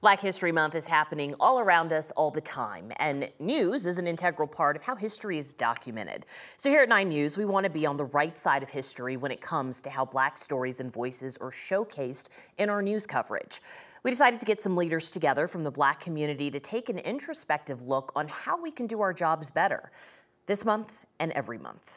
Black History Month is happening all around us all the time, and news is an integral part of how history is documented. So here at 9 News, we want to be on the right side of history when it comes to how Black stories and voices are showcased in our news coverage. We decided to get some leaders together from the Black community to take an introspective look on how we can do our jobs better this month and every month.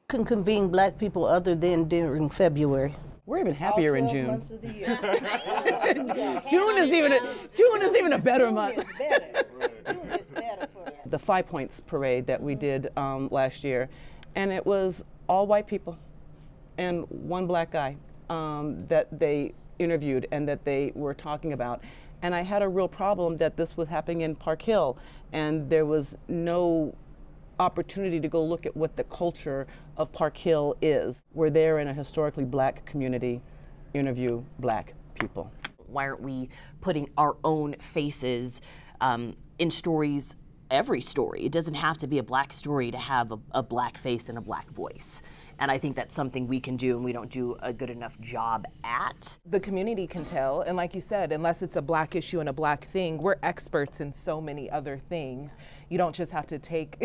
Can convene Black people other than during February. We're even happier in June. Months of the year. June is even a better month. June is better. June is better for us. The 5 Points parade that we did last year, and it was all white people and one Black guy that they interviewed and that they were talking about. And I had a real problem that this was happening in Park Hill, and there was no opportunity to go look at what the culture of Park Hill is. We're there in a historically Black community, interview Black people. Why aren't we putting our own faces in stories, every story? It doesn't have to be a Black story to have a Black face and a Black voice. And I think that's something we can do and we don't do a good enough job at. The community can tell, and like you said, unless it's a Black issue and a Black thing, we're experts in so many other things. You don't just have to take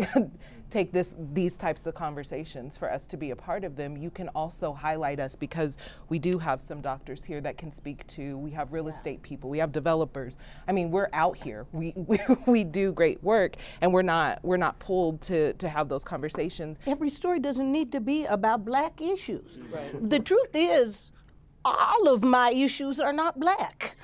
these types of conversations for us to be a part of them. You can also highlight us because we do have some doctors here that can speak to. We have real estate people. We have developers. I mean, we're out here. We do great work, and we're not pulled to have those conversations. Every story doesn't need to be about Black issues. Right. The truth is, all of my issues are not Black.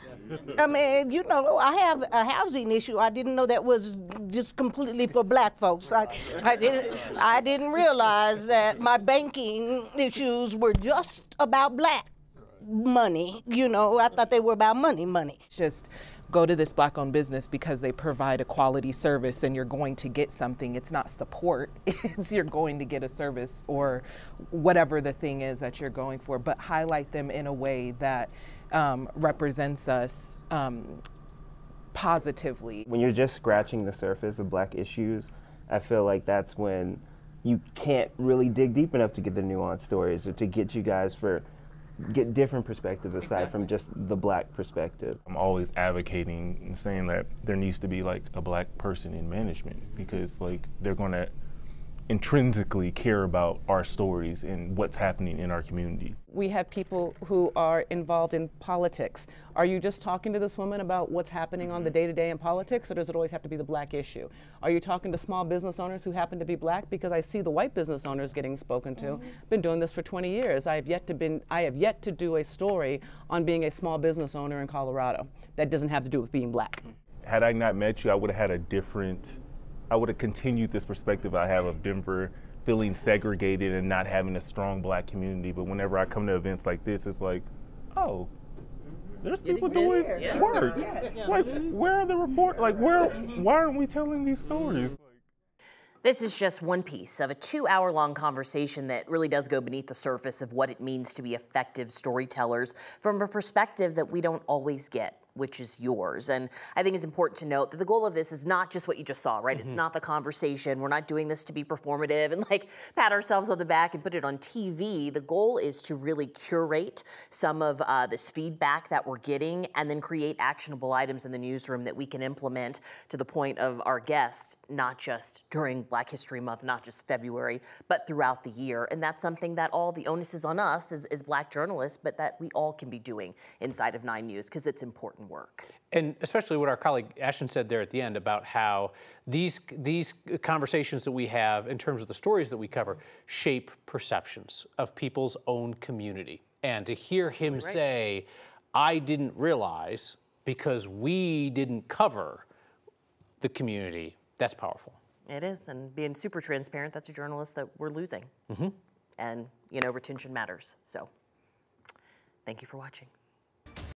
I mean, you know, I have a housing issue. I didn't know that was just completely for Black folks. I didn't realize that my banking issues were just about Black money. You know, I thought they were about money. Just go to this Black-owned business because they provide a quality service and you're going to get something. It's not support, it's you're going to get a service or whatever the thing is that you're going for, but highlight them in a way that represents us positively. When you're just scratching the surface of Black issues, I feel like that's when you can't really dig deep enough to get the nuanced stories or to get you guys get different perspectives aside from just the Black perspective. I'm always advocating and saying that there needs to be like a Black person in management because like they're going to intrinsically care about our stories and what's happening in our community. We have people who are involved in politics. Are you just talking to this woman about what's happening on the day-to-day in politics, or does it always have to be the Black issue? Are you talking to small business owners who happen to be Black? Because I see the white business owners getting spoken to. Been doing this for 20 years. I have yet to do a story on being a small business owner in Colorado. That doesn't have to do with being Black. Had I not met you, I would have had I would have continued this perspective I have of Denver feeling segregated and not having a strong Black community. But whenever I come to events like this, it's like, oh, there's people doing work. Yes. Like, where are the reports? Like, why aren't we telling these stories? This is just one piece of a 2-hour-long conversation that really does go beneath the surface of what it means to be effective storytellers from a perspective that we don't always get, which is yours. And I think it's important to note that the goal of this is not just what you just saw, right? It's not the conversation. We're not doing this to be performative and like pat ourselves on the back and put it on TV. The goal is to really curate some of this feedback that we're getting and then create actionable items in the newsroom that we can implement to the point of our guests, not just during Black History Month, not just February, but throughout the year. And that's something that all the onus is on us as Black journalists, but that we all can be doing inside of 9 News because it's important work. And especially what our colleague Ashton said there at the end about how these conversations that we have in terms of the stories that we cover shape perceptions of people's own community. And to hear him say, I didn't realize because we didn't cover the community, that's powerful. It is, and being super transparent, that's a journalist that we're losing. And, you know, retention matters. So, thank you for watching.